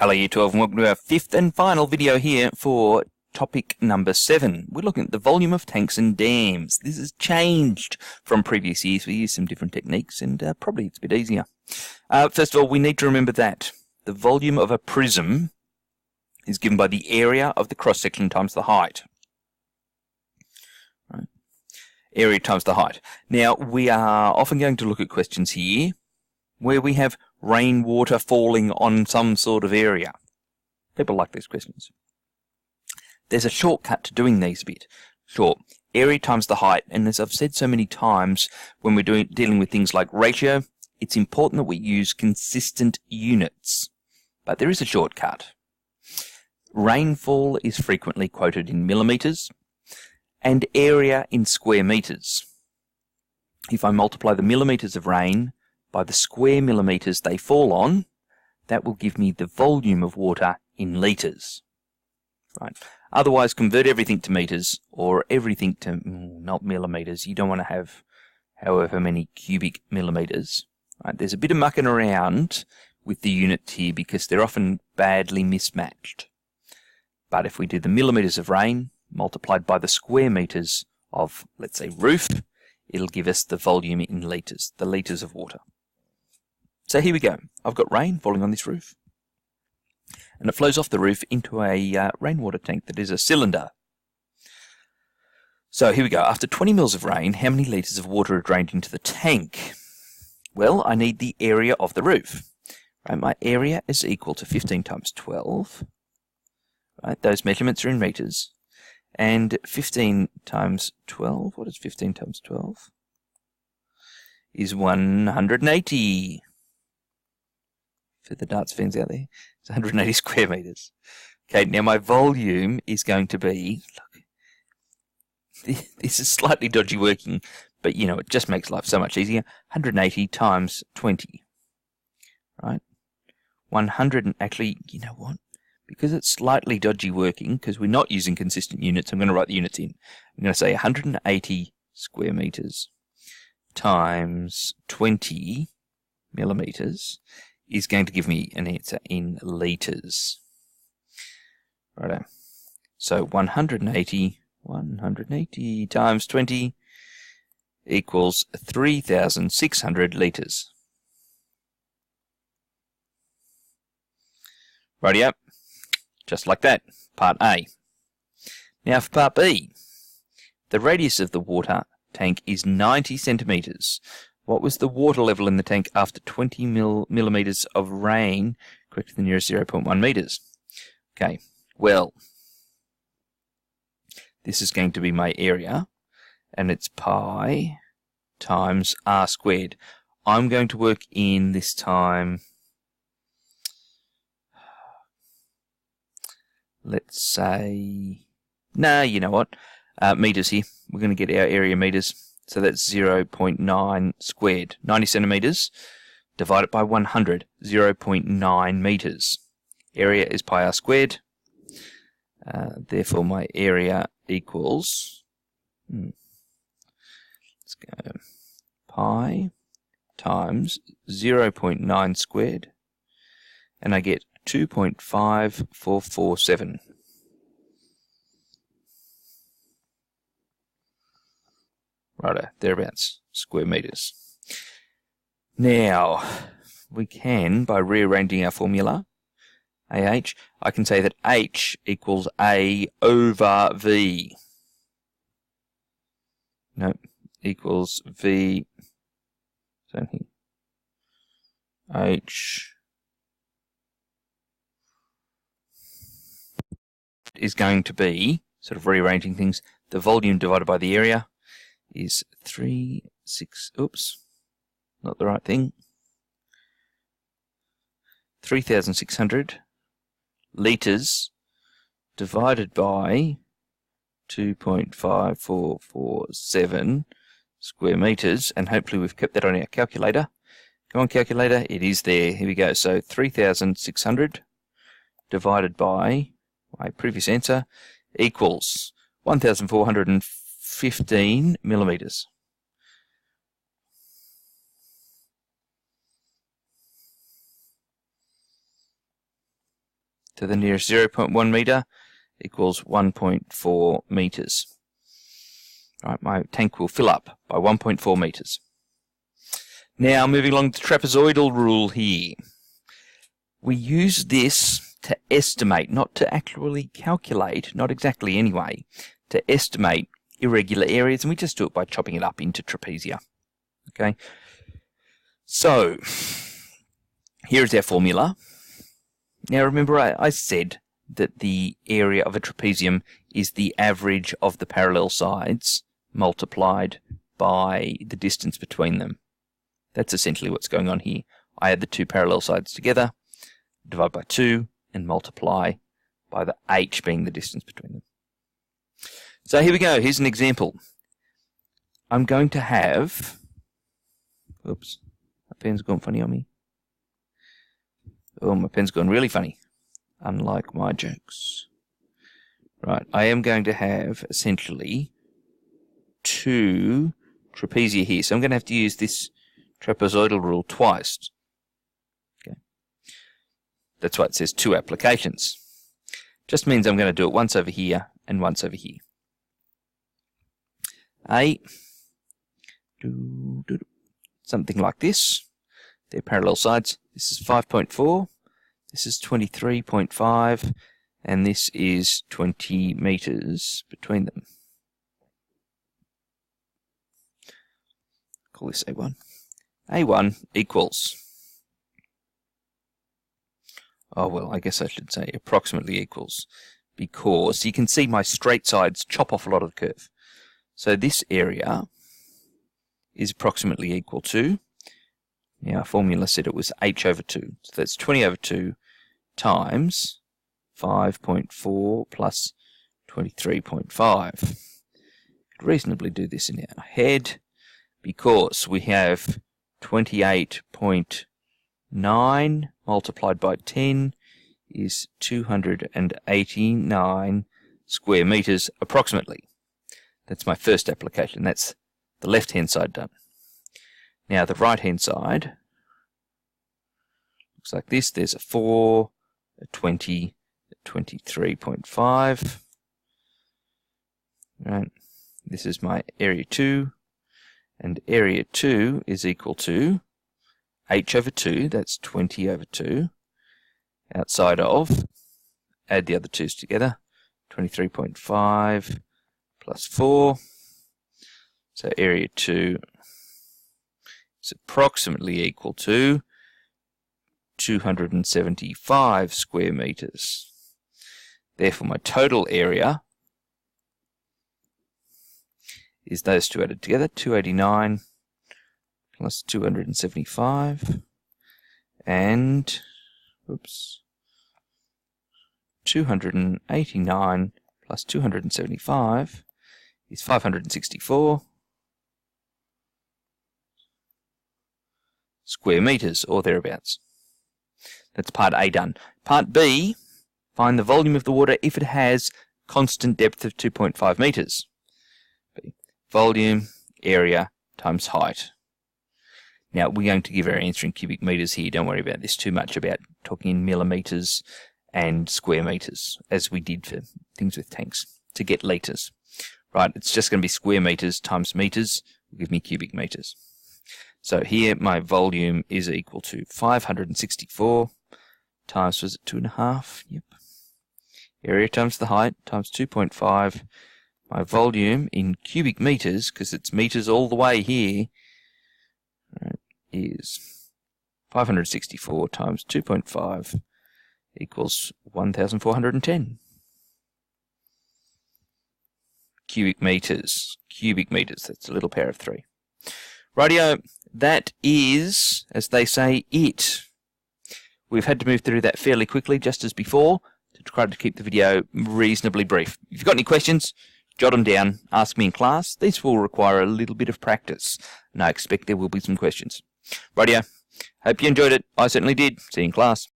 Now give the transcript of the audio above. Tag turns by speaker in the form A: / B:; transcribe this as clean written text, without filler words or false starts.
A: Hello Year 12 and welcome to our fifth and final video here for topic number 7. We're looking at the volume of tanks and dams. This has changed from previous years. We used some different techniques and probably it's a bit easier. First of all, we need to remember that the volume of a prism is given by the area of the cross-section times the height. Right. Area times the height. Now, we are often going to look at questions here where we have rainwater falling on some sort of area. People like these questions. There's a shortcut to doing these a bit. Sure, area times the height, and as I've said so many times when we're dealing with things like ratio, it's important that we use consistent units. But there is a shortcut. Rainfall is frequently quoted in millimetres, and area in square metres. If I multiply the millimetres of rain by the square millimetres they fall on, that will give me the volume of water in litres. Right. Otherwise, convert everything to metres or everything to, not millimetres. You don't want to have however many cubic millimetres. Right. There's a bit of mucking around with the units here because they're often badly mismatched. But if we do the millimetres of rain multiplied by the square metres of, let's say, roof, it'll give us the volume in litres, the litres of water. So here we go. I've got rain falling on this roof. And it flows off the roof into a rainwater tank that is a cylinder. So here we go. After 20 mils of rain, how many litres of water are drained into the tank? Well, I need the area of the roof. Right, my area is equal to 15 times 12. Right, those measurements are in metres. And 15 times 12, what is 15 times 12? Is 180. For the darts fans out there, it's 180 square metres. Okay, now my volume is going to be, look, this is slightly dodgy working, but you know, it just makes life so much easier. 180 times 20, right? 100, and actually, you know what? Because it's slightly dodgy working, because we're not using consistent units, I'm going to write the units in. I'm going to say 180 square metres times 20 millimetres. Is going to give me an answer in litres. Righto. So 180 times 20 equals 3,600 litres. Rightio. Just like that. Part A. Now for part B. The radius of the water tank is 90 centimetres. What was the water level in the tank after 20 millimetres of rain, correct to the nearest 0.1 metres? Okay, well, this is going to be my area, and it's pi times r squared. I'm going to work in this time, let's say, you know what, metres here. We're going to get our area metres. So that's 0.9 squared. 90 centimetres divided by 100, 0.9 metres. Area is pi r squared. Therefore, my area equals, let's go, pi times 0.9 squared. And I get 2.5447. Righto, thereabouts, square metres. Now, we can, by rearranging our formula, AH, I can say that H equals A over V. No, equals V, same here, H is going to be, sort of rearranging things, the volume divided by the area, is 3,600 litres divided by 2.5447 square metres, and hopefully we've kept that on our calculator. Come on, calculator, it is there. Here we go. So 3,600 divided by my previous answer equals 1,415 millimetres. to the nearest 0.1 meter equals 1.4 meters. Right, my tank will fill up by 1.4 meters. Now, moving along to the trapezoidal rule here. We use this to estimate, not to actually calculate, not exactly anyway, to estimate irregular areas, and we just do it by chopping it up into trapezia. Okay, so here's our formula. Now remember, I said that the area of a trapezium is the average of the parallel sides multiplied by the distance between them. That's essentially what's going on here. I add the two parallel sides together, divide by 2, and multiply by the h being the distance between them. So here we go. Here's an example. I'm going to have... Oops, my pen's gone funny on me. Oh, my pen's gone really funny. Unlike my jokes. Right, I am going to have, essentially, 2 trapezia here. So I'm going to have to use this trapezoidal rule twice. Okay. That's why it says 2 applications. Just means I'm going to do it once over here and once over here. Something like this. They're parallel sides. This is 5.4. This is 23.5. And this is 20 meters between them. Call this A1. A1 equals, oh well, I guess I should say approximately equals, because you can see my straight sides chop off a lot of the curve. So this area is approximately equal to, now our formula said it was h over 2, so that's 20 over 2 times 5.4 plus 23.5. Could reasonably do this in our head, because we have 28.9 multiplied by 10 is 289 square meters approximately. That's my first application. That's the left-hand side done. Now the right-hand side looks like this. There's a 4, a 20, a 23.5. Right. This is my area 2. And area 2 is equal to h over 2, that's 20 over 2, outside of, add the other 2's together, 23.5 plus 4, so area 2 is approximately equal to 275 square meters. Therefore, my total area is those two added together, 289 plus 275, and, oops, 289 plus 275 is 564 square meters, or thereabouts. That's part A done. Part B, find the volume of the water if it has constant depth of 2.5 meters. Volume, area, times height. Now, we're going to give our answer in cubic meters here. Don't worry about this too much, about talking in millimeters and square meters, as we did for things with tanks, to get liters. Right, it's just going to be square meters times meters will give me cubic meters. So here, my volume is equal to 564 times, was it 2.5? Yep. Area times the height times 2.5. My volume in cubic meters, because it's meters all the way here, right, is 564 times 2.5 equals 1,410. Cubic meters, that's a little pair of 3. Rightio, that is, as they say, it. We've had to move through that fairly quickly, just as before, to try to keep the video reasonably brief. If you've got any questions, jot them down, ask me in class. These will require a little bit of practice, and I expect there will be some questions. Rightio, hope you enjoyed it. I certainly did. See you in class.